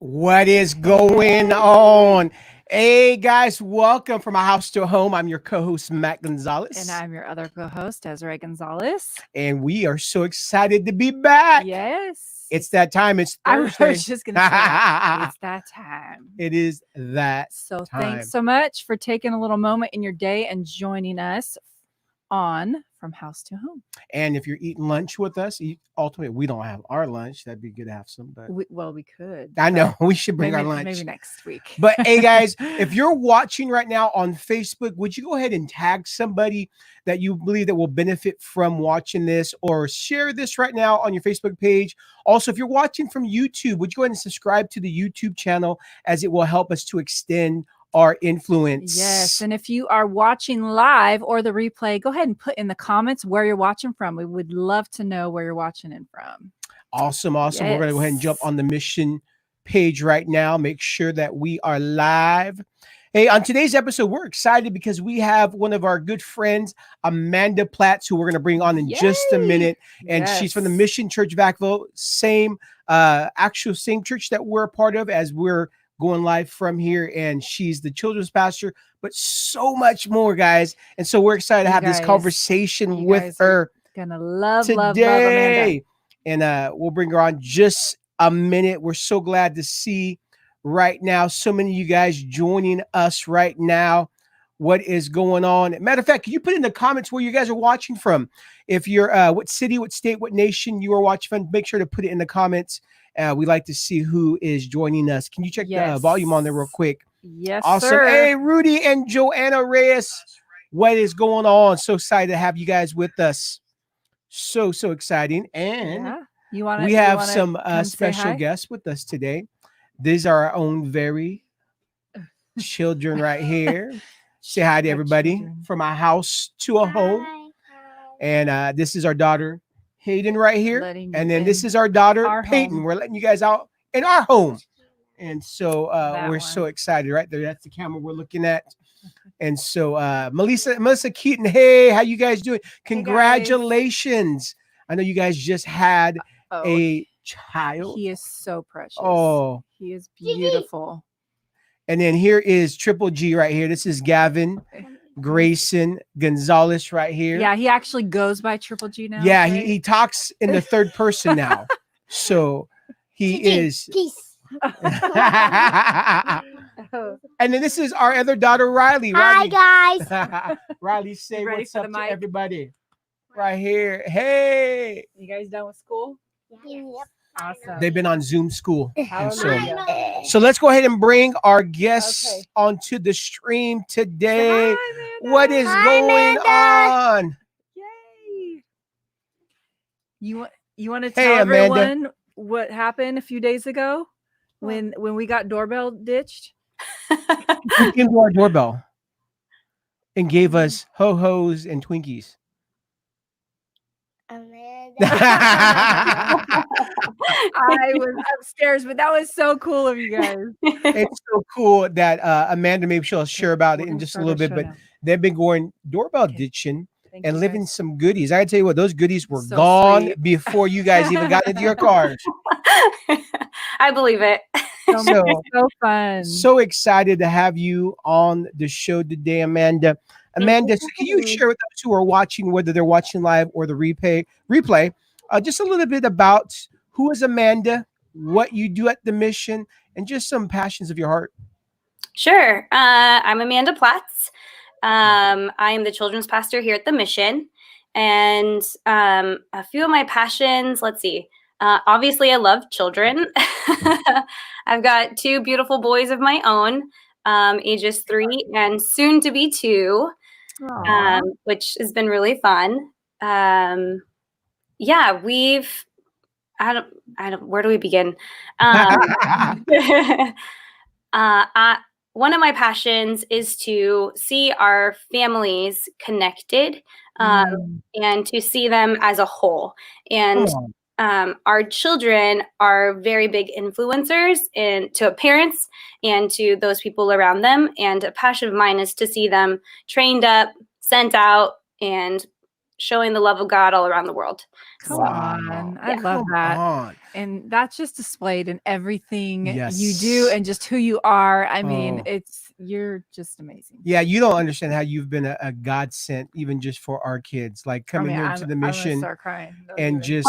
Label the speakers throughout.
Speaker 1: What is going on? Hey guys, welcome from my house to home. I'm your co-host Matt Gonzales.
Speaker 2: And I'm your other co-host, Desiree Gonzales.
Speaker 1: And we are so excited to be back.
Speaker 2: Yes.
Speaker 1: It's that time. It's Thursday.
Speaker 2: I was just going to say, it's that time.
Speaker 1: It is that
Speaker 2: So
Speaker 1: time.
Speaker 2: Thanks so much for taking a little moment in your day and joining us on From House to Home.
Speaker 1: And if you're eating lunch with us, ultimately, we don't have our lunch. That'd be good to have some. But
Speaker 2: we could.
Speaker 1: I know we should bring our lunch.
Speaker 2: Maybe next week.
Speaker 1: But hey, guys, if you're watching right now on Facebook, would you go ahead and tag somebody that you believe that will benefit from watching this, or share this right now on your Facebook page? Also, if you're watching from YouTube, would you go ahead and subscribe to the YouTube channel, as it will help us to extend our influence.
Speaker 2: Yes. And if you are watching live or the replay, go ahead and put in the comments where you're watching from. We would love to know where you're watching in from.
Speaker 1: Awesome.
Speaker 2: Yes.
Speaker 1: We're going to go ahead and jump on the mission page right now. Make sure that we are live. Hey, on today's episode, we're excited because we have one of our good friends, Amanda Platz, who we're going to bring on in just a minute. And she's from the Mission Church Vacaville, same church that we're a part of, as we're going live from here. And she's the children's pastor, but so much more, guys. And so we're excited to have this conversation with her.
Speaker 2: Gonna love
Speaker 1: today.
Speaker 2: Amanda.
Speaker 1: And we'll bring her on just a minute. We're so glad to see right now so many of you guys joining us right now. What is going on? Matter of fact, can you put in the comments where you guys are watching from? If you're what city, what state, what nation you are watching from, make sure to put it in the comments. We like to see who is joining us. Can you check the volume on there real quick?
Speaker 2: Yes,
Speaker 1: awesome.
Speaker 2: Sir.
Speaker 1: Hey, Rudy and Joanna Reyes, what is going on? So excited to have you guys with us. So exciting. And we have some special guests with us today. These are our own very children right here. Say hi to everybody from our house to a home. And this is our daughter, Hayden, right here. And then this is our daughter, Peyton. We're letting you guys out in our home. And so we're so excited right there. That's the camera we're looking at. And so Melissa Keaton, hey, how you guys doing? Congratulations. I know you guys just had a child.
Speaker 2: He is so precious.
Speaker 1: Oh,
Speaker 2: he is beautiful.
Speaker 1: And then here is Triple G right here. This is Gavin Grayson Gonzales right here.
Speaker 2: Yeah, he actually goes by Triple G now.
Speaker 1: Yeah, right? he talks in the third person now. So he is.
Speaker 3: Peace.
Speaker 1: And then this is our other daughter, Riley.
Speaker 3: Hi, guys.
Speaker 1: Riley, say what's up to everybody. Right here. Hey.
Speaker 2: You guys done with school?
Speaker 3: Yep.
Speaker 1: Awesome. They've been on Zoom school. So let's go ahead and bring our guests onto the stream today.
Speaker 2: Hi,
Speaker 1: what is going on?
Speaker 2: Yay. You want to tell everyone what happened a few days ago when we got doorbell ditched?
Speaker 1: Who came to our doorbell and gave us ho-hos and Twinkies?
Speaker 2: I was upstairs, but that was so cool of you guys.
Speaker 1: It's so cool that Amanda, maybe she'll share about it in just a little bit, but they've been going doorbell ditching and living some goodies. I gotta tell you what, those goodies were gone before you guys even got into your cars.
Speaker 4: I believe it.
Speaker 2: So fun.
Speaker 1: So excited to have you on the show today, Amanda. Amanda, so can you share with those who are watching, whether they're watching live or the replay, just a little bit about who is Amanda, what you do at the mission, and just some passions of your heart?
Speaker 4: Sure. I'm Amanda Platz. I am the children's pastor here at the mission. And a few of my passions, let's see. Obviously, I love children. I've got two beautiful boys of my own, ages 3 and soon to be 2. Which has been really fun. Where do we begin? One of my passions is to see our families connected, and to see them as a whole. And our children are very big influencers to parents and to those people around them. And a passion of mine is to see them trained up, sent out, and showing the love of God all around the world.
Speaker 2: Come on. I love that. And that's just displayed in everything you do and just who you are. I mean, you're just amazing.
Speaker 1: Yeah, you don't understand how you've been a godsend, even just for our kids, like coming here to the mission.
Speaker 2: I'm gonna start crying.
Speaker 1: And just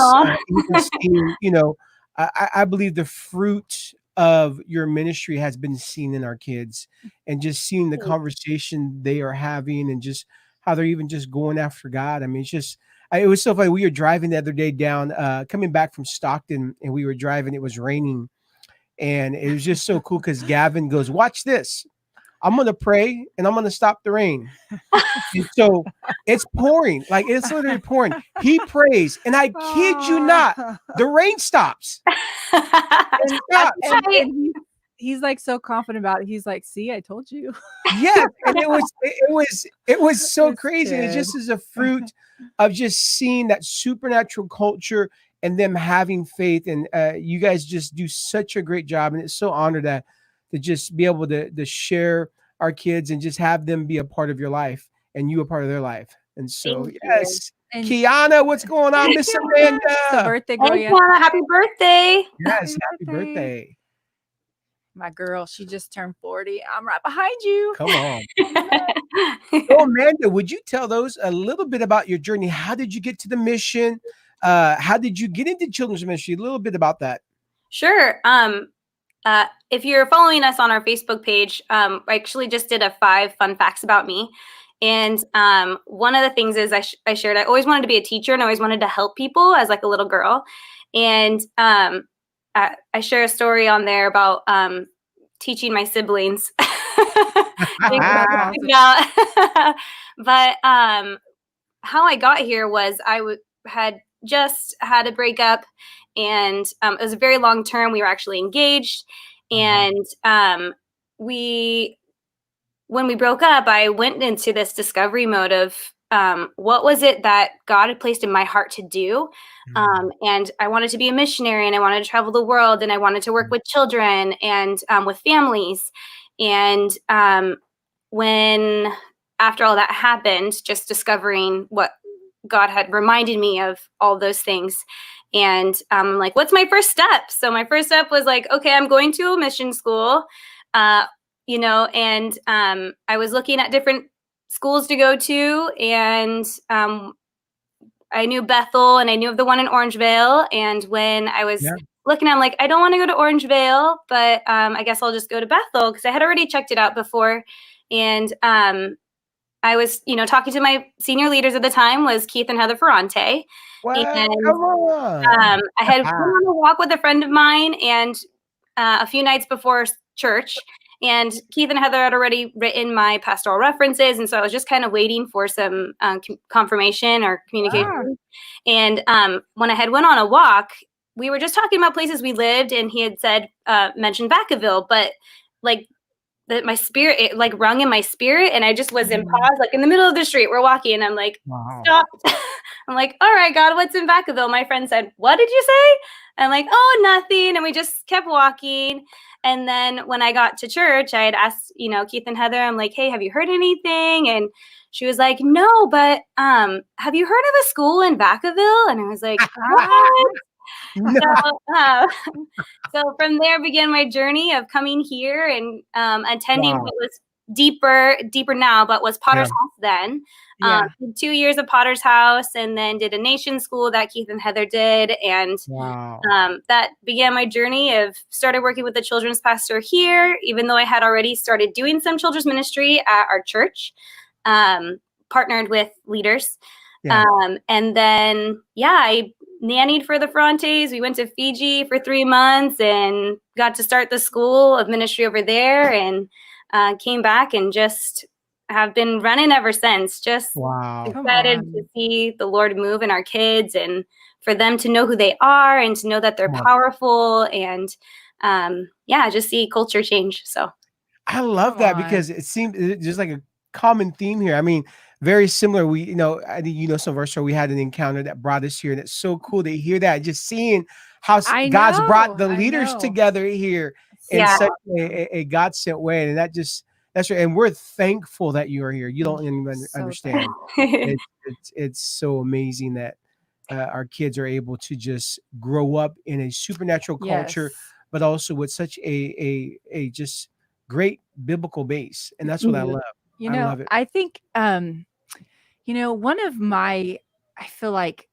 Speaker 1: even seeing, I believe the fruit of your ministry has been seen in our kids, and just seeing the conversation they are having and just how they're even just going after God. I mean, it's just, it was so funny. We were driving the other day down, coming back from Stockton, and we were driving, it was raining, and it was just so cool because Gavin goes, watch this. I'm going to pray and I'm going to stop the rain. And so it's pouring, like it's literally pouring. He prays, and I kid you not, the rain stops. It stops.
Speaker 2: And he's like so confident about it. He's like, see, I told you.
Speaker 1: Yeah. And it was so crazy. It just is a fruit of just seeing that supernatural culture and them having faith. And you guys just do such a great job. And it's so honored to just be able to share our kids and just have them be a part of your life and you a part of their life. And so, yes. And Kiana, what's going on, Miss Amanda?
Speaker 2: The birthday girl.
Speaker 4: Hey, Kiana, happy birthday.
Speaker 1: Yes, happy birthday.
Speaker 2: My girl, she just turned 40. I'm right behind you.
Speaker 1: Come on. So, Amanda, would you tell those a little bit about your journey? How did you get to the mission? How did you get into children's ministry? A little bit about that.
Speaker 4: Sure. If you're following us on our Facebook page, I actually just did a 5 fun facts about me. And one of the things is I shared, I always wanted to be a teacher and I always wanted to help people as like a little girl. And I share a story on there about teaching my siblings. But how I got here was I had just had a breakup, and it was a very long term. We were actually engaged, and when we broke up, I went into this discovery mode of what was it that God had placed in my heart to do. And I wanted to be a missionary, and I wanted to travel the world, and I wanted to work with children and with families. And when after all that happened, just discovering what God had reminded me of all those things. And I'm like, what's my first step? So my first step was like, okay, I'm going to a mission school, and I was looking at different schools to go to, and I knew Bethel, and I knew of the one in Orangevale. And when I was looking, I'm like, I don't want to go to Orangevale, but I guess I'll just go to Bethel, because I had already checked it out before. And I was, talking to my senior leaders at the time was Keith and Heather Ferrante.
Speaker 1: Wow,
Speaker 4: and I had gone on a walk with a friend of mine, and a few nights before church, and Keith and Heather had already written my pastoral references. And so I was just kind of waiting for some confirmation or communication. And when I had went on a walk, we were just talking about places we lived, and he had said, mentioned Vacaville, but like, that my spirit, it like rung in my spirit, and I just was in pause, like in the middle of the street, we're walking, and I'm like, stop. I'm like, all right, God, what's in Vacaville? My friend said, what did you say? I'm like, oh, nothing. And we just kept walking. And then when I got to church, I had asked, Keith and Heather, I'm like, hey, have you heard anything? And she was like, no, but have you heard of a school in Vacaville? And I was like, what? No. So from there began my journey of coming here and attending what was deeper now, but was Potter's House then. 2 years of Potter's House, and then did a nation school that Keith and Heather did. And that began my journey of started working with the children's pastor here, even though I had already started doing some children's ministry at our church, partnered with leaders. And then, I nannied for the Ferrantes. We went to Fiji for 3 months and got to start the school of ministry over there, and came back and just have been running ever since. Just excited to see the Lord move in our kids, and for them to know who they are and to know that they're powerful, and just see culture change. So
Speaker 1: I love that, because it seemed just like a common theme here. I mean, very similar. We, I think, some of our story, we had an encounter that brought us here, and it's so cool to hear that, just seeing how God's brought the leaders together here in such a God-sent way. And that just That's right. And we're thankful that you are here. You don't even understand. It's so amazing that our kids are able to just grow up in a supernatural culture, but also with such a just great biblical base. And that's what I love. I love it.
Speaker 2: I think, one of my, I feel like,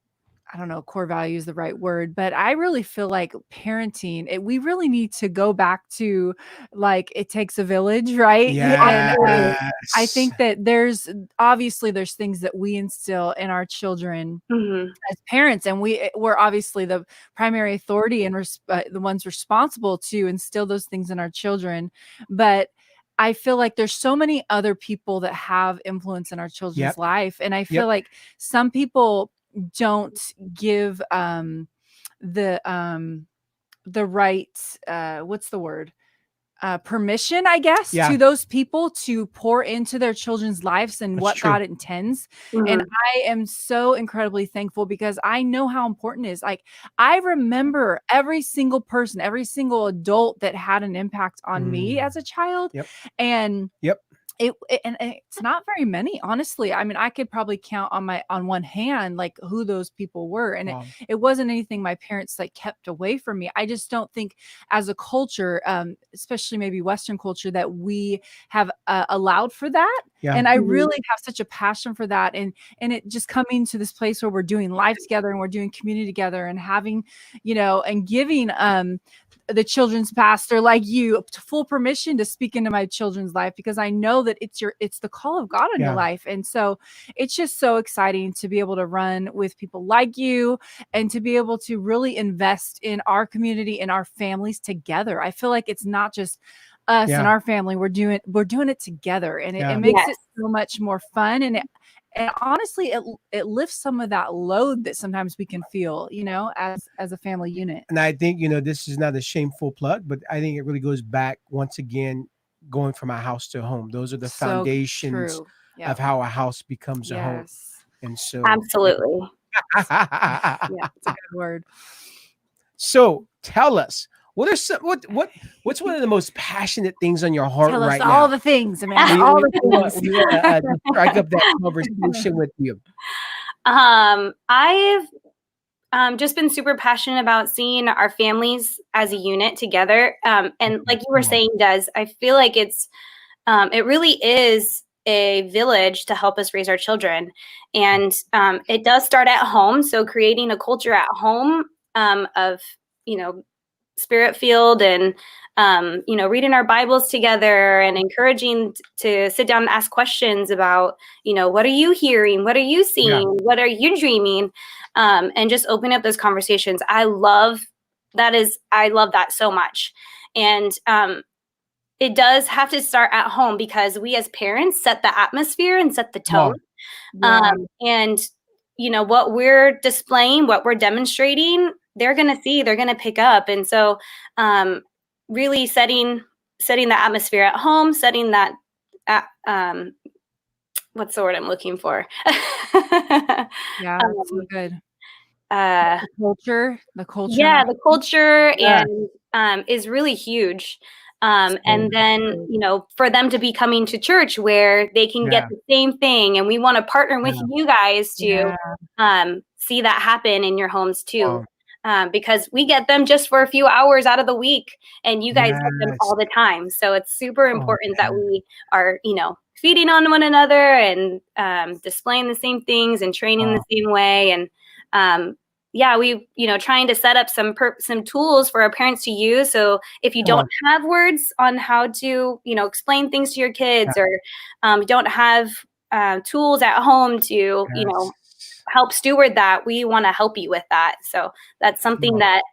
Speaker 2: I don't know, core value is the right word, but I really feel like parenting, we really need to go back to like, it takes a village, right?
Speaker 1: Yes.
Speaker 2: And I think that there's things that we instill in our children as parents, and we're obviously the primary authority and the ones responsible to instill those things in our children. But I feel like there's so many other people that have influence in our children's life. And I feel like some people don't give the right what's the word, permission, I guess, to those people to pour into their children's lives and what God intends. And I am so incredibly thankful because I know how important it is. Like, I remember every single person, every single adult that had an impact on me as a child. And and it's not very many, honestly. I mean, I could probably count on one hand, like, who those people were. And it wasn't anything my parents like kept away from me. I just don't think as a culture, especially maybe Western culture, that we have allowed for that. And I really have such a passion for that. And it just coming to this place where we're doing life together and we're doing community together and having, and giving the children's pastor like you full permission to speak into my children's life, because I know that it's the call of God on your life. And so it's just so exciting to be able to run with people like you and to be able to really invest in our community and our families together. I feel like it's not just us and our family. We're doing it together, and it makes it so much more fun. And honestly, it lifts some of that load that sometimes we can feel, as a family unit.
Speaker 1: And I think, this is not a shameful plug, but I think it really goes back once again, going from a house to a home. Those are the foundations of how a house becomes a home. And so
Speaker 4: absolutely.
Speaker 2: It's a good word.
Speaker 1: So tell us, what's one of the most passionate things on your heart right now?
Speaker 2: All the things, Amanda. All the things.
Speaker 1: We want to strike up that conversation with you.
Speaker 4: I've just been super passionate about seeing our families as a unit together. And like you were saying, Des, I feel like it really is a village to help us raise our children. And it does start at home. So creating a culture at home of, spirit-filled and, reading our Bibles together and encouraging to sit down and ask questions about, what are you hearing? What are you seeing? What are you dreaming? And just opening up those conversations. I love that so much. And it does have to start at home, because we as parents set the atmosphere and set the tone. And, what we're displaying, what we're demonstrating, they're going to see, they're going to pick up. And so really setting the atmosphere at home, setting that, what's the word I'm looking for?
Speaker 2: That's so good. The culture.
Speaker 4: Yeah, the culture and is really huge. And then, for them to be coming to church where they can get the same thing. And we want to partner with you guys to see that happen in your homes too. Because we get them just for a few hours out of the week, and you guys get them all the time. So it's super important that we are, feeding on one another and displaying the same things and training the same way. And we, trying to set up some tools for our parents to use. So if you don't have words on how to, explain things to your kids, or you don't have tools at home to, help steward that, we want to help you with that. So that's something that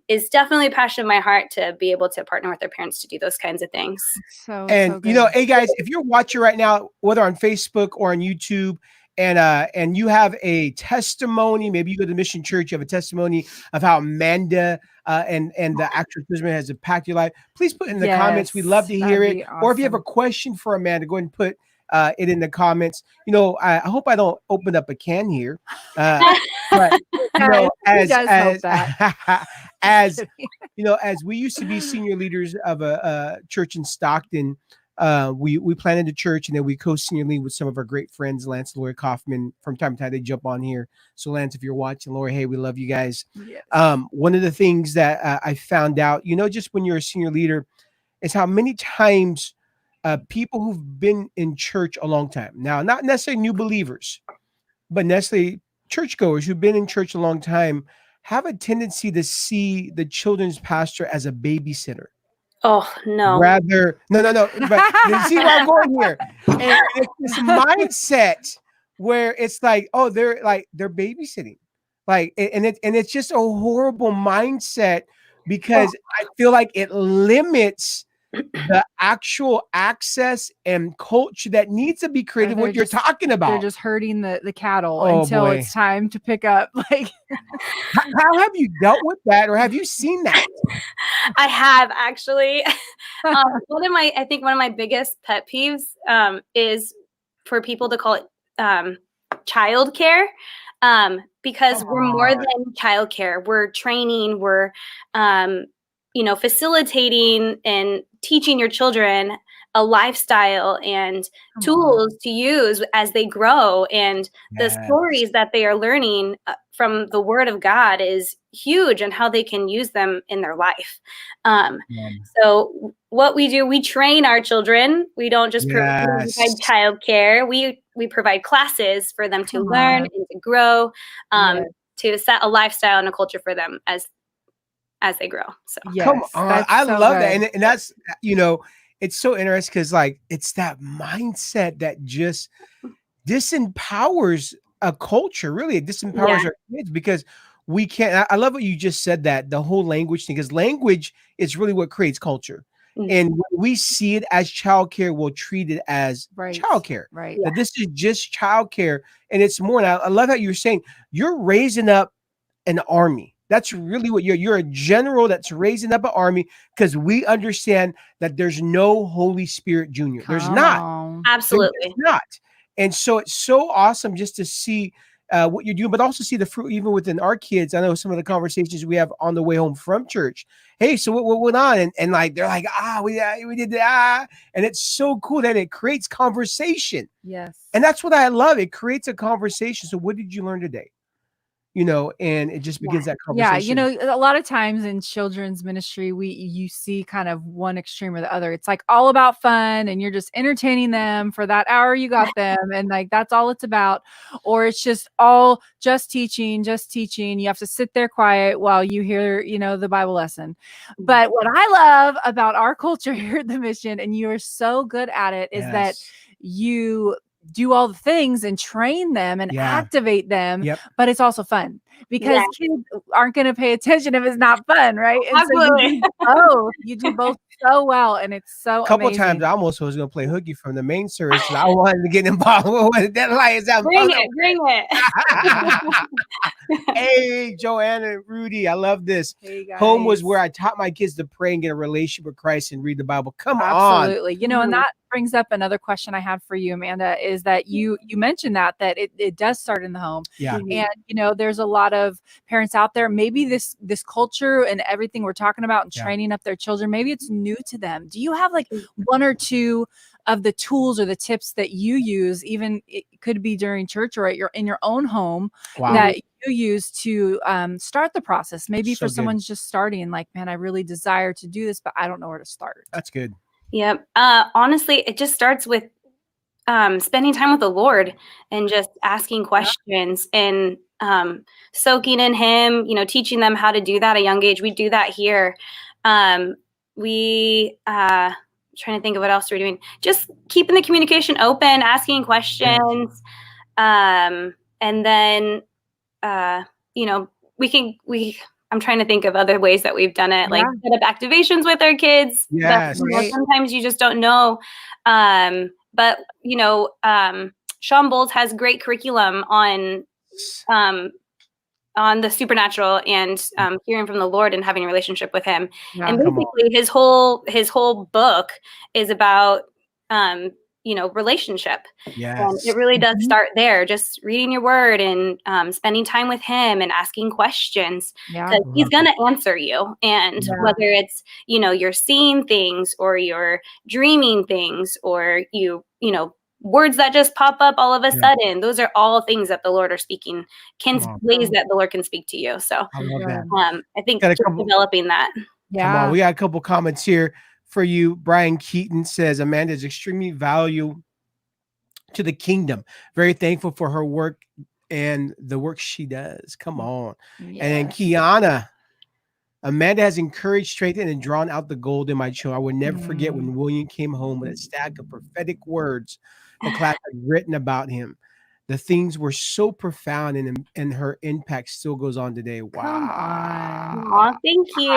Speaker 4: is definitely a passion of my heart, to be able to partner with their parents to do those kinds of things.
Speaker 2: So
Speaker 1: hey guys, if you're watching right now, whether on Facebook or on YouTube, and you have a testimony, maybe you go to Mission Church, you have a testimony of how Amanda and the actual Prism has impacted your life, please put it in the comments. We'd love to hear it. Awesome. Or if you have a question for Amanda, go ahead and put it in the comments. I hope I don't open up a can here. But as we used to be senior leaders of a church in Stockton, we planted a church, and then we co-senior lead with some of our great friends, Lance and Lori Kaufman. From time to time, they jump on here. So Lance, if you're watching, Lori, hey, we love you guys.
Speaker 2: Yes.
Speaker 1: One of the things that I found out, just when you're a senior leader, is how many times people who've been in church a long time, now, not necessarily new believers, but necessarily churchgoers who've been in church a long time, have a tendency to see the children's pastor as a babysitter.
Speaker 4: Oh, no.
Speaker 1: Rather, no. But you see where I'm going here. And it's this mindset where it's like, oh, they're babysitting. Like, and it's just a horrible mindset, because I feel like it limits the actual access and culture that needs to be created. What you're talking about.
Speaker 2: They're just herding the cattle until it's time to pick up. Like,
Speaker 1: how have you dealt with that, or have you seen that?
Speaker 4: I have, actually. One of my biggest pet peeves is for people to call it childcare, because we're more than childcare. We're training. We're facilitating and teaching your children a lifestyle and tools to use as they grow. And the stories that they are learning from the Word of God is huge, and how they can use them in their life. So what we do, we train our children. We don't just provide childcare. We provide classes for them to learn and to grow, to set a lifestyle and a culture for them as they grow. So
Speaker 1: come on, I love that, and that's it's so interesting, because like it's that mindset that just disempowers a culture. Really, it disempowers our kids, because we can't. I love what you just said, that the whole language thing, because language is really what creates culture. And when we see it as childcare, we'll treat it as childcare.
Speaker 2: Right.
Speaker 1: That this is just childcare, and it's more. And I love how you're saying you're raising up an army. That's really what you're a general that's raising up an army, because we understand that there's no Holy Spirit Junior. There's not.
Speaker 4: Absolutely.
Speaker 1: There's not. And so it's so awesome just to see what you're doing, but also see the fruit even within our kids. I know some of the conversations we have on the way home from church. Hey, so what went on? And like, they're like, we did that. And it's so cool that it creates conversation.
Speaker 2: Yes.
Speaker 1: And that's what I love. It creates a conversation. So what did you learn today? And it just begins that conversation.
Speaker 2: Yeah, a lot of times in children's ministry, you see kind of one extreme or the other. It's like all about fun, and you're just entertaining them for that hour you got them, and like that's all it's about. Or it's just all just teaching. You have to sit there quiet while you hear, the Bible lesson. But what I love about our culture here at the Mission, and you are so good at it, is that you do all the things and train them and activate them, but it's also fun, because kids aren't going to pay attention if it's not fun, right? And
Speaker 4: absolutely.
Speaker 2: So you do both so well, and it's so
Speaker 1: a couple
Speaker 2: amazing.
Speaker 1: Times I almost was going to play hooky from the main service, and I wanted to get involved with that lights out.
Speaker 4: Bring it.
Speaker 1: Hey, Joanna and Rudy, I love this.
Speaker 2: Hey,
Speaker 1: home was where I taught my kids to pray and get a relationship with Christ and read the Bible. Come on.
Speaker 2: Absolutely. And that brings up another question I had for you, Amanda, is that you mentioned that it does start in the home.
Speaker 1: Yeah.
Speaker 2: And there's a lot of parents out there, maybe this culture and everything we're talking about and training up their children, maybe it's new to them. Do you have like one or two of the tools or the tips that you use, even it could be during church or in your own home, that you use to start the process? Maybe for someone's just starting, like, man, I really desire to do this, but I don't know where to start.
Speaker 1: That's good.
Speaker 4: Yep. Honestly, it just starts with spending time with the Lord and just asking questions and soaking in Him, teaching them how to do that at a young age. We do that here. Trying to think of what else we're doing. Just keeping the communication open, asking questions. And then, I'm trying to think of other ways that we've done it, like set up activations with our kids.
Speaker 1: Yes.
Speaker 4: But, sometimes you just don't know. But Sean Bowles has great curriculum on the supernatural and hearing from the Lord and having a relationship with Him. And basically his whole book is about relationship.
Speaker 1: Yes.
Speaker 4: And it really does start there, just reading your word and spending time with him and asking questions, because he's going to answer you. And whether it's, you're seeing things or you're dreaming things or words that just pop up all of a sudden, those are all things that the Lord are speaking, ways that the Lord can speak to you. So
Speaker 1: I love that.
Speaker 4: I think just developing that.
Speaker 1: Come on, we got a couple comments here for you. Brian Keaton says Amanda is extremely valuable to the kingdom. Very thankful for her work and the work she does. Come on. And then Kiana, Amanda has encouraged, strengthened, and drawn out the gold in my children. I will never forget when William came home with a stack of prophetic words the class had written about him. The things were so profound, and her impact still goes on today. Wow.
Speaker 4: Oh, thank you.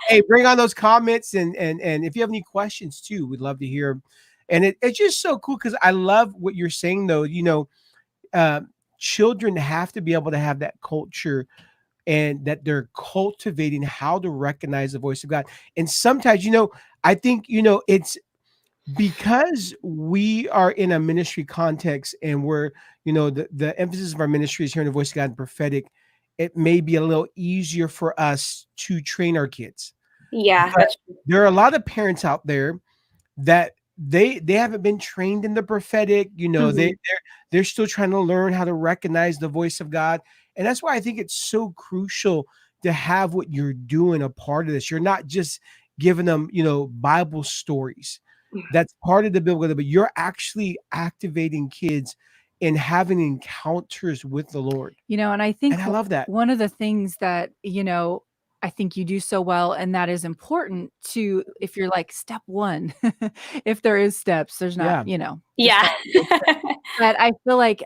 Speaker 1: Hey, bring on those comments, and if you have any questions too, we'd love to hear. And it's just so cool because I love what you're saying, though. Children have to be able to have that culture, and that they're cultivating how to recognize the voice of God. And sometimes, I think, it's because we are in a ministry context and we're, the emphasis of our ministry is hearing the voice of God and prophetic. It may be a little easier for us to train our kids.
Speaker 4: Yeah.
Speaker 1: There are a lot of parents out there that they haven't been trained in the prophetic. They're still trying to learn how to recognize the voice of God. And that's why I think it's so crucial to have what you're doing a part of this. You're not just giving them, Bible stories. That's part of the biblical, but you're actually activating kids and having encounters with the Lord.
Speaker 2: And I think
Speaker 1: I love that.
Speaker 2: One of the things that, I think you do so well, and that is important to, if you're like step one, if there is steps, there's not,
Speaker 4: Yeah.
Speaker 2: But I feel like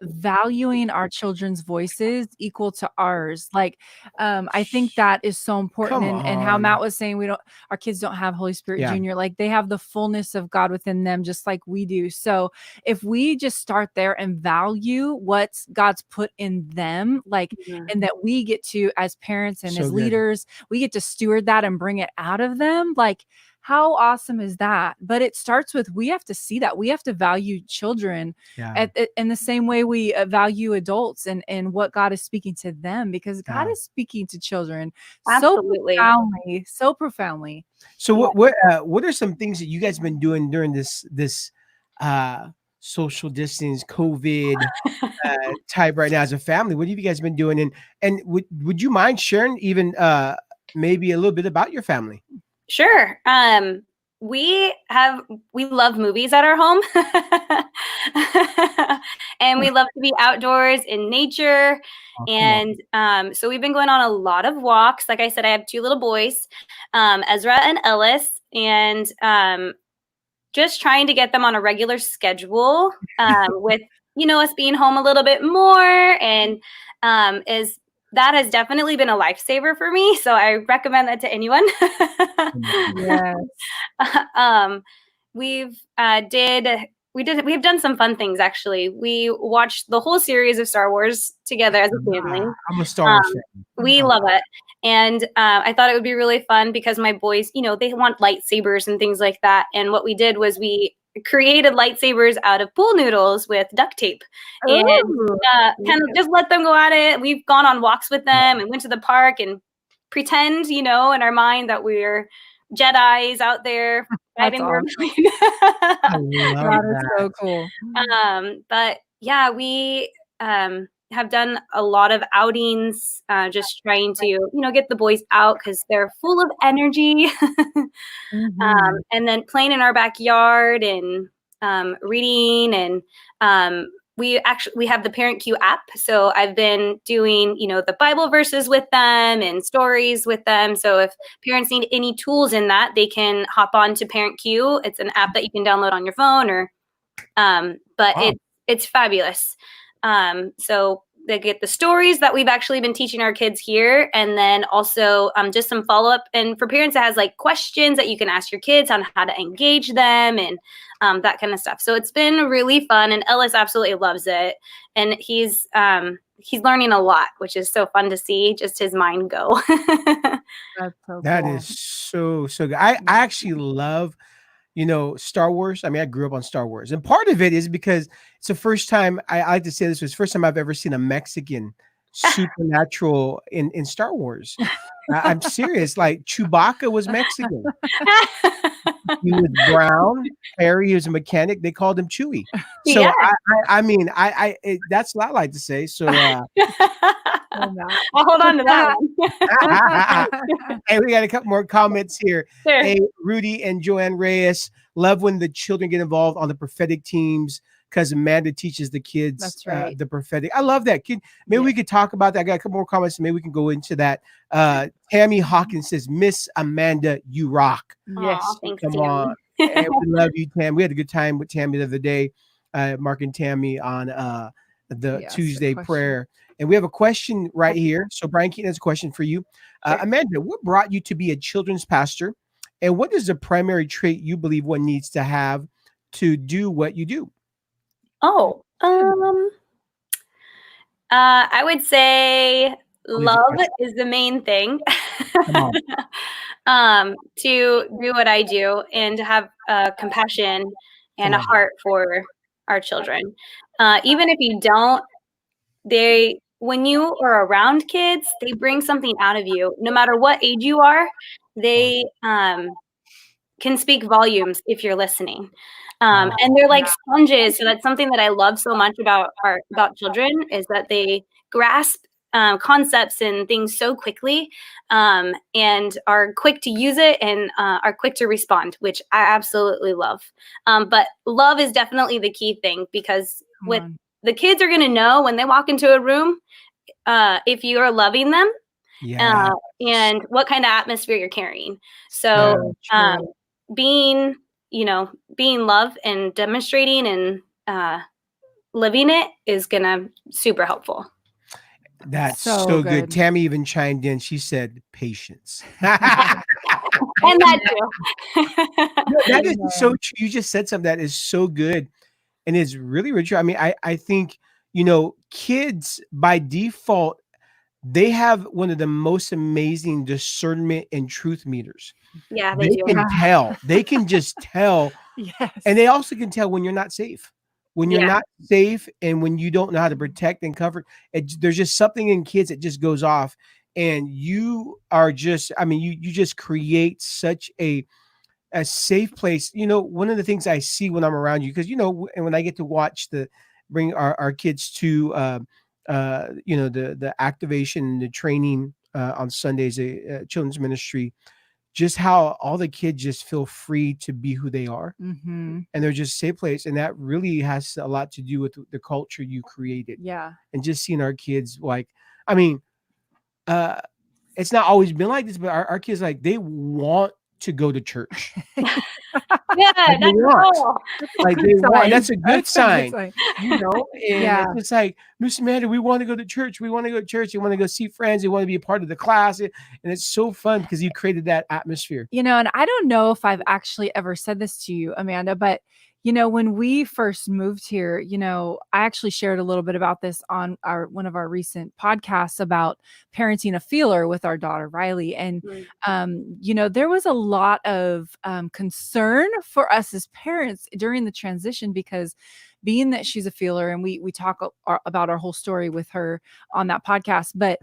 Speaker 2: valuing our children's voices equal to ours. Like, I think that is so important. And how Matt was saying, our kids don't have Holy Spirit Jr. Like they have the fullness of God within them, just like we do. So if we just start there and value what God's put in them, like, and that we get to, as parents and as leaders, we get to steward that and bring it out of them. Like, how awesome is that? But it starts with, we have to see that. We have to value children in the same way we value adults and what God is speaking to them, because God is speaking to children so profoundly.
Speaker 1: So what are some things that you guys have been doing during this social distance COVID type right now as a family? What have you guys been doing? And would you mind sharing even maybe a little bit about your family?
Speaker 4: Sure. We love movies at our home and we love to be outdoors in nature. And so we've been going on a lot of walks. Like I said, I have two little boys, Ezra and Ellis, and just trying to get them on a regular schedule with, us being home a little bit more, and that has definitely been a lifesaver for me. So I recommend that to anyone. We've done some fun things, actually. We watched the whole series of Star Wars together as a family.
Speaker 1: I'm a Star Wars fan.
Speaker 4: We love it. And I thought it would be really fun because my boys, they want lightsabers and things like that. And what we did was we created lightsabers out of pool noodles with duct tape and kind of just let them go at it. We've gone on walks with them and went to the park and pretend, in our mind that we're Jedis out there fighting.
Speaker 2: That is so cool.
Speaker 4: But yeah, we have done a lot of outings, just trying to, get the boys out because they're full of energy. And then playing in our backyard and reading, and we have the Parent Q app. So I've been doing, the Bible verses with them and stories with them. So if parents need any tools in that, they can hop on to Parent Q. It's an app that you can download on your phone, or but it's fabulous. So they get the stories that we've actually been teaching our kids here, and then also just some follow-up. And for parents that has like questions that you can ask your kids on how to engage them and that kind of stuff. So it's been really fun, and Ellis absolutely loves it. And he's learning a lot, which is so fun to see just his mind go.
Speaker 2: That's so
Speaker 1: That
Speaker 2: cool.
Speaker 1: is so good. I actually love, Star Wars. I mean, I grew up on Star Wars, and part of it is because it's the first time I like to say this was the first time I've ever seen a Mexican supernatural in Star Wars. I'm serious. Like Chewbacca was Mexican. He was brown. Harry was a mechanic. They called him Chewy. So
Speaker 4: Yeah.
Speaker 1: I mean, that's what I like to say. So
Speaker 4: I'll hold on to that one.
Speaker 1: Hey, we got a couple more comments here.
Speaker 4: Sure.
Speaker 1: Hey, Rudy and Joanne Reyes, love when the children get involved on the prophetic teams because Amanda teaches the kids.
Speaker 2: That's right.
Speaker 1: The prophetic. I love that. Maybe we could talk about that. I got a couple more comments, and maybe we can go into that. Tammy Hawkins says, Miss Amanda, you rock.
Speaker 2: Yes.
Speaker 4: Thanks,
Speaker 1: Come
Speaker 4: Tammy.
Speaker 1: on. And we love you, Tam. We had a good time with Tammy the other day, Mark and Tammy on the Tuesday prayer. And we have a question right here. So Brian Keaton has a question for you. Amanda, what brought you to be a children's pastor? And what is the primary trait you believe one needs to have to do what you do?
Speaker 4: Oh, I would say love is the main thing. To do what I do and to have compassion and a heart for our children. Even if you don't, when you are around kids, they bring something out of you. No matter what age you are, they can speak volumes if you're listening. And they're like sponges. So that's something that I love so much about children is that they grasp concepts and things so quickly and are quick to use it and are quick to respond, which I absolutely love. But love is definitely the key thing because the kids are going to know when they walk into a room if you are loving them and what kind of atmosphere you're carrying. So being love and demonstrating and living it is gonna super helpful.
Speaker 1: That's so good. Tammy even chimed in. She said patience.
Speaker 4: And that too.
Speaker 1: That is so true. You just said something that is so good. And it's really, really true. I mean, I think, kids by default, they have one of the most amazing discernment and truth meters.
Speaker 4: Yeah,
Speaker 1: they can tell. They can just tell.
Speaker 2: Yes.
Speaker 1: And they also can tell when you're not safe. When you're not safe and when you don't know how to protect and comfort. There's just something in kids that just goes off. And you are just, you just create such a safe place. One of the things I see when I'm around you, because, and when I get to bring our kids to, the activation and the training on Sundays, children's ministry, just how all the kids just feel free to be who they are.
Speaker 2: Mm-hmm.
Speaker 1: And they're just a safe place. And that really has a lot to do with the culture you created.
Speaker 2: Yeah.
Speaker 1: And just seeing our kids it's not always been like this, but our kids, they want to go to church.
Speaker 4: Yeah, that's cool.
Speaker 1: That's a good sign. And it's just like, Miss Amanda, we want to go to church. We want to go to church. We want to go see friends. We want to be a part of the class. And it's so fun because you created that atmosphere.
Speaker 2: And I don't know if I've actually ever said this to you, Amanda, but when we first moved here, I actually shared a little bit about this on one of our recent podcasts about parenting a feeler with our daughter, Riley. And, there was a lot of concern for us as parents during the transition because being that she's a feeler and we talk about our whole story with her on that podcast, but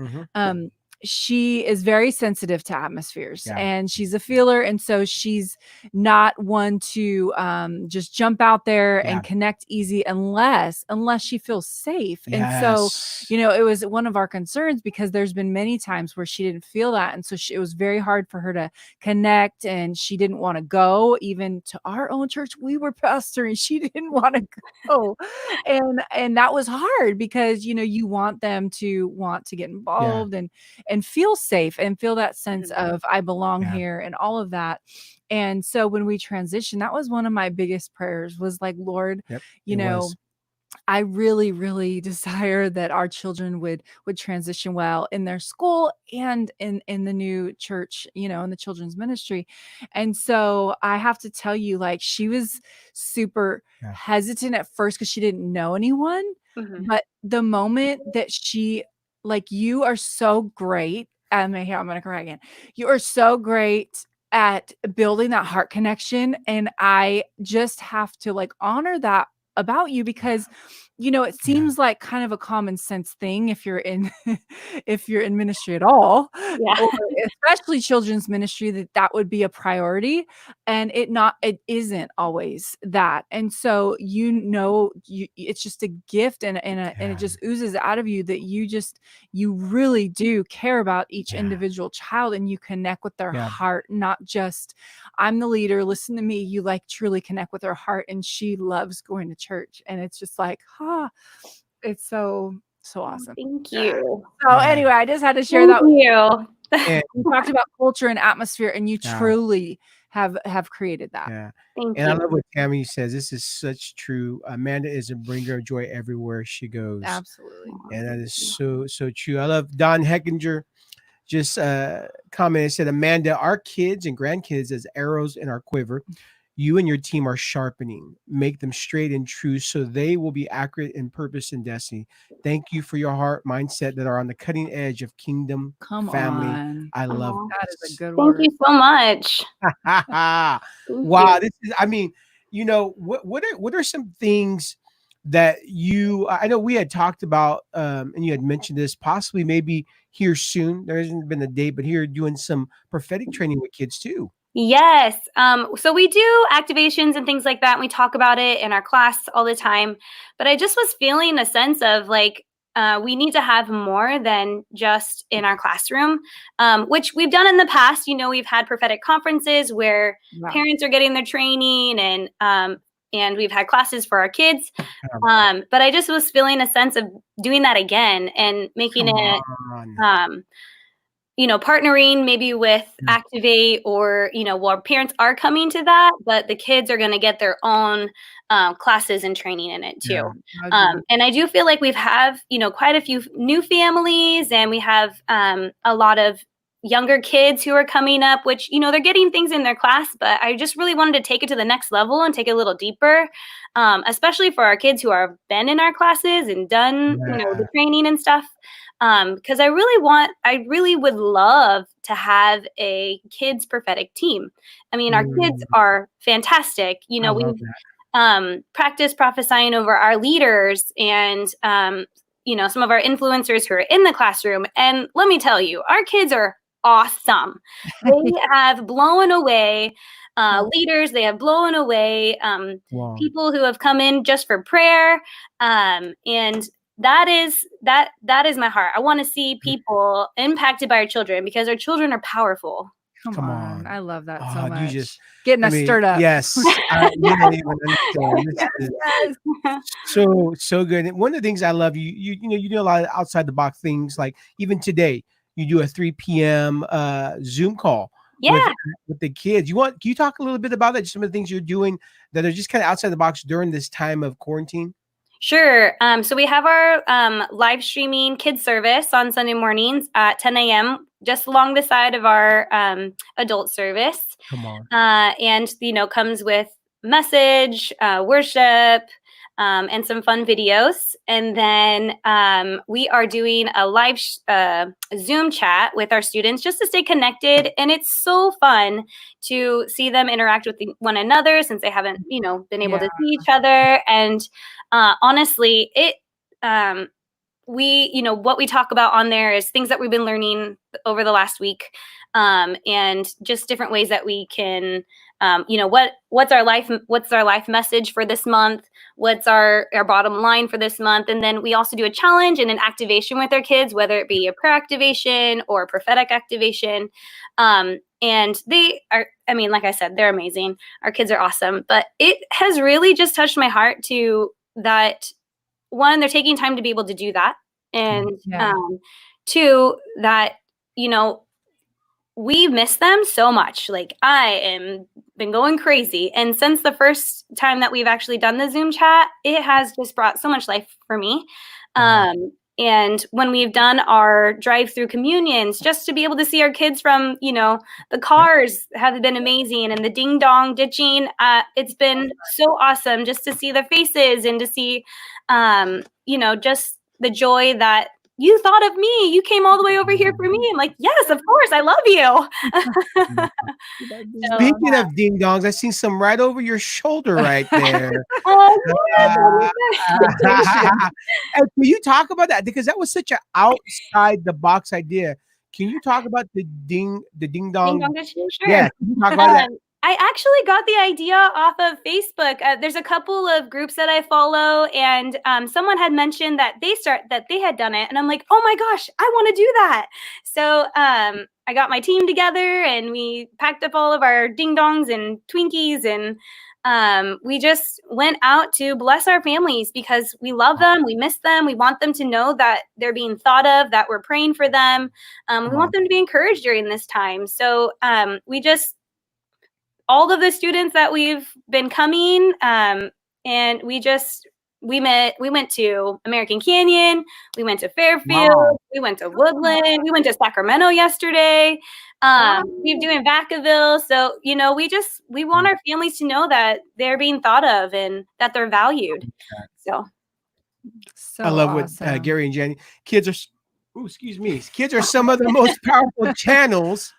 Speaker 2: she is very sensitive to atmospheres and she's a feeler. And so she's not one to just jump out there and connect easy unless she feels safe. Yes. And so, it was one of our concerns because there's been many times where she didn't feel that. And so it was very hard for her to connect and she didn't want to go even to our own church. We were pastoring. She didn't want to go. And that was hard because, you want them to want to get involved and feel safe and feel that sense of I belong here and all of that. And so when we transitioned, that was one of my biggest prayers was like, Lord, I really, really desire that our children would transition well in their school and in the new church, in the children's ministry. And so I have to tell you, she was super hesitant at first because she didn't know anyone. Mm-hmm. But the moment that she you are so great. I'm going to cry again. You are so great at building that heart connection. And I just have to like honor that about you, because it seems like kind of a common sense thing if you're in if you're in ministry at all, or especially children's ministry, that would be a priority, and it isn't always that. And so it's just a gift, and it just oozes out of you that you really do care about each individual child, and you connect with their heart, not just I'm the leader, listen to me. You like truly connect with her heart, and she loves going to church, and it's just like it's so awesome.
Speaker 4: Thank you.
Speaker 2: So anyway, I just had to share that with you. We talked about culture and atmosphere, and you truly have created that.
Speaker 1: Yeah.
Speaker 4: Thank
Speaker 1: you.
Speaker 4: I
Speaker 1: love what Tammy says. This is such true. Amanda is a bringer of joy everywhere she goes.
Speaker 2: Absolutely.
Speaker 1: And that is so true. I love Don Heckinger just commented, said, Amanda, our kids and grandkids as arrows in our quiver. You and your team are sharpening. Make them straight and true so they will be accurate in purpose and destiny. Thank you for your heart mindset that are on the cutting edge of kingdom family.
Speaker 2: On.
Speaker 1: I love
Speaker 2: that is a good
Speaker 4: word. Thank you so much.
Speaker 1: Wow. This is, what are some things that I know we had talked about, and you had mentioned this possibly maybe here soon. There hasn't been a date, but here doing some prophetic training with kids too.
Speaker 4: Yes. So we do activations and things like that. And we talk about it in our class all the time. But I just was feeling a sense of like, we need to have more than just in our classroom, which we've done in the past. We've had prophetic conferences where parents are getting their training, and we've had classes for our kids. But I just was feeling a sense of doing that again and making it partnering maybe with Activate, or, where parents are coming to that, but the kids are going to get their own classes and training in it too. And I do feel like we've quite a few new families, and we have a lot of younger kids who are coming up, which, they're getting things in their class, but I just really wanted to take it to the next level and take it a little deeper, especially for our kids who have been in our classes and done, the training and stuff. Because I really would love to have a kids prophetic team. I mean, our kids are fantastic. We've practiced prophesying over our leaders and, some of our influencers who are in the classroom. And let me tell you, our kids are awesome. They have blown away leaders. They have blown away people who have come in just for prayer. And that is my heart. I want to see people impacted by our children, because our children are powerful.
Speaker 2: Come on. I love that so much. You just getting us stirred up.
Speaker 1: Yes. I really understand. Yes. So good. And one of the things I love, you do a lot of outside the box things, like even today you do a 3 p.m. Zoom call with the kids. Can you talk a little bit about that? Just some of the things you're doing that are just kind of outside the box during this time of quarantine?
Speaker 4: Sure. So we have our live streaming kids service on Sunday mornings at 10 a.m. just along the side of our adult service.
Speaker 1: Come on.
Speaker 4: And, comes with message, worship, and some fun videos. And then we are doing a live Zoom chat with our students just to stay connected. And it's so fun to see them interact with one another, since they haven't, been able to see each other. And honestly, what we talk about on there is things that we've been learning over the last week, and just different ways that we can, what's our life message for this month? What's our bottom line for this month? And then we also do a challenge and an activation with our kids, whether it be a prayer activation or a prophetic activation. And they are, like I said, they're amazing. Our kids are awesome, but it has really just touched my heart to that. One, they're taking time to be able to do that. And two, that, we miss them so much. Like, I am been going crazy. And since the first time that we've actually done the Zoom chat, it has just brought so much life for me. And when we've done our drive-through communions, just to be able to see our kids from, the cars have been amazing, and the ding dong ditching, it's been so awesome just to see their faces and to see, just the joy that you thought of me. You came all the way over here for me. I'm like, yes, of course. I love you.
Speaker 1: Speaking of ding dongs, I seen some right over your shoulder right there. Can you talk about that? Because that was such an outside the box idea. Can you talk about the ding dong?
Speaker 4: Sure.
Speaker 1: Yeah, can you talk about that?
Speaker 4: I actually got the idea off of Facebook. There's a couple of groups that I follow, and someone had mentioned that they had done it, and I'm like, oh my gosh, I want to do that. So I got my team together, and we packed up all of our ding dongs and Twinkies, and we just went out to bless our families because we love them, we miss them, we want them to know that they're being thought of, that we're praying for them. We want them to be encouraged during this time. So all of the students that we've been coming, and we went to American Canyon, we went to Fairfield, we went to Woodland, we went to Sacramento yesterday. We're doing Vacaville. So, we want our families to know that they're being thought of and that they're valued. So
Speaker 1: I love what Gary and Jenny, kids are some of the most powerful channels.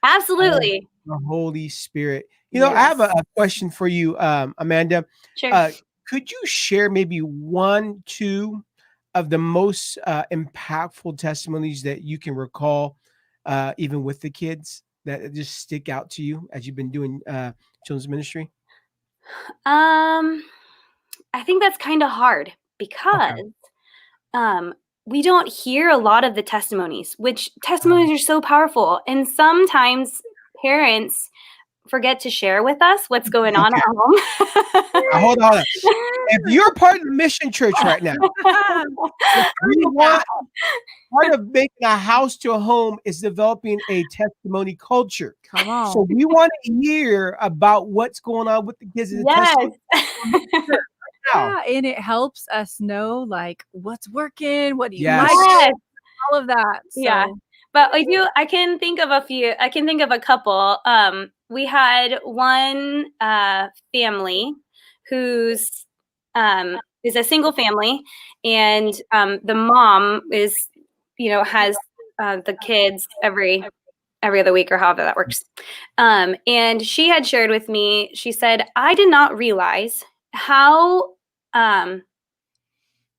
Speaker 4: Absolutely.
Speaker 1: The Holy Spirit. I have a question for you, Amanda.
Speaker 4: Sure.
Speaker 1: Could you share maybe 1, 2 of the most impactful testimonies that you can recall, even with the kids, that just stick out to you as you've been doing children's ministry?
Speaker 4: I think that's kind of hard because we don't hear a lot of the testimonies, which testimonies are so powerful. And sometimes parents forget to share with us what's going on at home.
Speaker 1: Hold on. If you're part of the mission church right now, part of making a house to a home is developing a testimony culture.
Speaker 2: Come on.
Speaker 1: So we want to hear about what's going on with the kids in the testimony.
Speaker 2: Yeah, and it helps us know like what's working, what do you
Speaker 1: Yes.
Speaker 2: like, all of that. So.
Speaker 4: Yeah. But I can think of a few. I can think of a couple. We had one family who's is a single family, and the mom is, has the kids every other week or however that works. And she had shared with me, she said, I did not realize how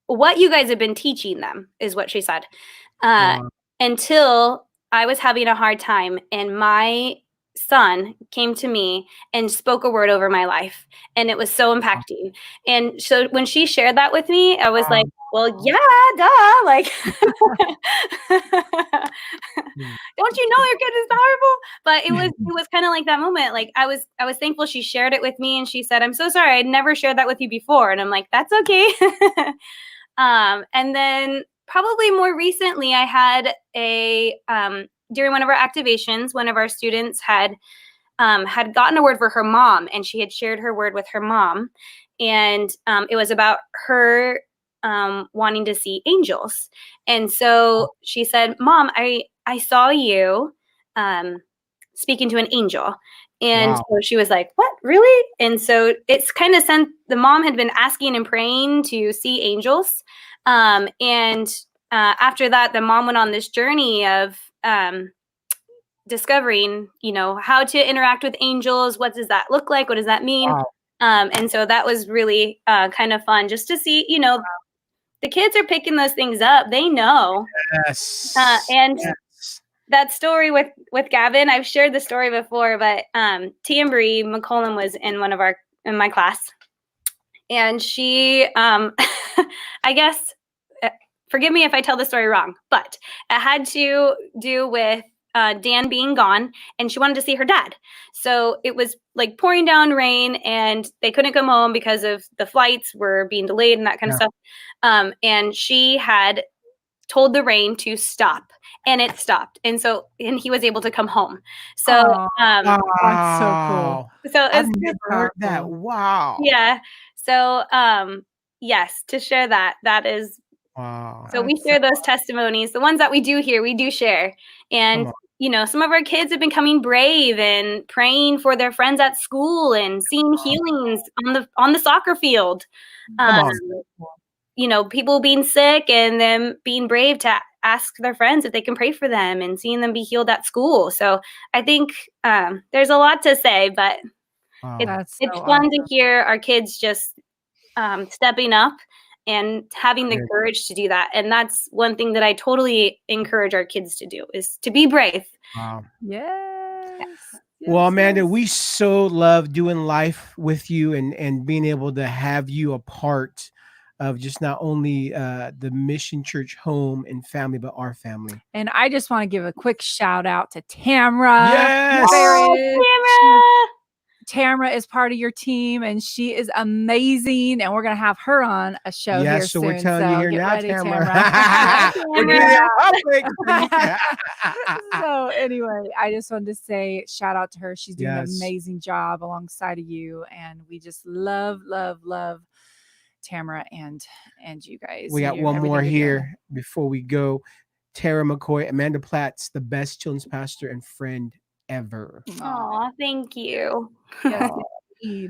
Speaker 4: what you guys have been teaching them, is what she said. Until I was having a hard time and my son came to me and spoke a word over my life, and it was so impacting. And so when she shared that with me, I was like, well, yeah, duh, like don't you know your kid is powerful? But it was kind of like that moment. Like I was thankful she shared it with me, and she said, I'm so sorry, I'd never shared that with you before. And I'm like, that's okay. And then probably more recently, I had during one of our activations, one of our students had gotten a word for her mom, and she had shared her word with her mom. And it was about her wanting to see angels. And so she said, Mom, I saw you speaking to an angel. And so she was like, what, really? And so it's kind of the mom had been asking and praying to see angels. And after that, the mom went on this journey of discovering, how to interact with angels. What does that look like? What does that mean? And so that was really kind of fun just to see, the kids are picking those things up. They know.
Speaker 1: Yes.
Speaker 4: And that story with Gavin, I've shared the story before, but Tambry McCollum was in my class. And she, I guess, forgive me if I tell the story wrong, but it had to do with Dan being gone, and she wanted to see her dad. So it was like pouring down rain, and they couldn't come home because of the flights were being delayed and that kind of stuff. And she had told the rain to stop, and it stopped. And he was able to come home. So
Speaker 2: that's so cool.
Speaker 4: So
Speaker 1: I've never heard that. Wow.
Speaker 4: Yeah. So yes, to share that is
Speaker 1: wow.
Speaker 4: So we share those testimonies. The ones that we do here, we do share. And some of our kids have been becoming brave and praying for their friends at school and seeing healings on the soccer field. people being sick and them being brave to ask their friends if they can pray for them, and seeing them be healed at school. So I think there's a lot to say, but it's fun to hear our kids just stepping up and having the courage to do that. And that's one thing that I totally encourage our kids to do, is to be brave.
Speaker 1: Wow.
Speaker 2: Yes.
Speaker 1: Well, Amanda, we so love doing life with you and being able to have you a part of just not only the Mission Church home and family, but our family.
Speaker 2: And I just want to give a quick shout out to Tamra.
Speaker 1: Yes.
Speaker 4: Tamra.
Speaker 2: Tamra is part of your team, and she is amazing. And we're going to have her on a show here soon.
Speaker 1: We're telling you here now,
Speaker 2: ready,
Speaker 1: Tamra.
Speaker 2: So anyway, I just wanted to say shout out to her. She's doing an amazing job alongside of you. And we just love, love, love Tamra and you guys.
Speaker 1: We got one more here before we go. Tara McCoy, Amanda Platz, the best children's pastor and friend ever.
Speaker 4: Oh, thank you.
Speaker 2: Yes,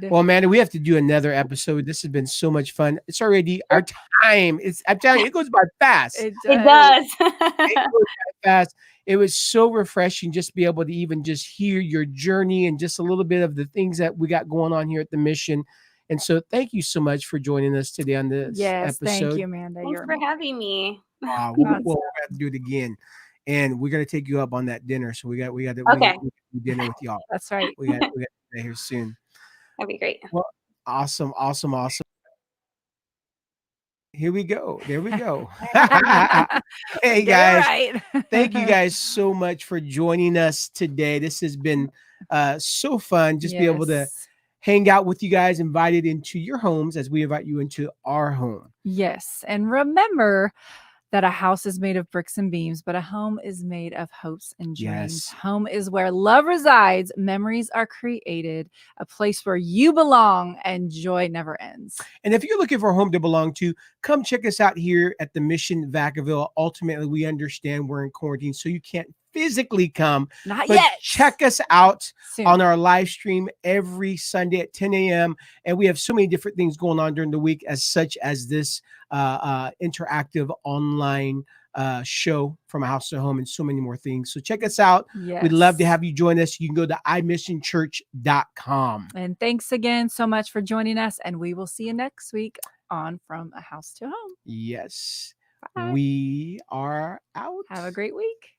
Speaker 1: well, Amanda, we have to do another episode. This has been so much fun. It's already our time. I'm telling you, it goes by fast.
Speaker 4: It does.
Speaker 1: It goes by fast. It was so refreshing just to be able to even just hear your journey and just a little bit of the things that we got going on here at the Mission. And so thank you so much for joining us today on this episode.
Speaker 2: Thank you, Amanda.
Speaker 4: Thanks for having me.
Speaker 1: We'll have to do it again. And we're gonna take you up on that dinner. So we got to do dinner with y'all.
Speaker 2: That's right.
Speaker 1: We got to be here soon.
Speaker 4: That'd be great.
Speaker 1: Well, awesome. Here we go. There we go. Hey guys, thank you guys so much for joining us today. This has been so fun. Just be able to hang out with you guys, invited into your homes as we invite you into our home.
Speaker 2: Yes. And remember that a house is made of bricks and beams, but a home is made of hopes and dreams. Home is where love resides, memories are created, a place where you belong, and joy never ends.
Speaker 1: And if you're looking for a home to belong to, come check us out here at the Mission Vacaville. Ultimately, we understand we're in quarantine, so you can't physically come.
Speaker 2: Not yet.
Speaker 1: Check us out
Speaker 2: soon
Speaker 1: on our live stream every Sunday at 10 a.m. And we have so many different things going on during the week, such as this interactive online show from a house to home and so many more things. So check us out. We'd love to have you join us. You can go to imissionchurch.com.
Speaker 2: And thanks again so much for joining us. And we will see you next week on From a House to Home.
Speaker 1: Yes.
Speaker 2: Bye.
Speaker 1: We are out.
Speaker 2: Have a great week.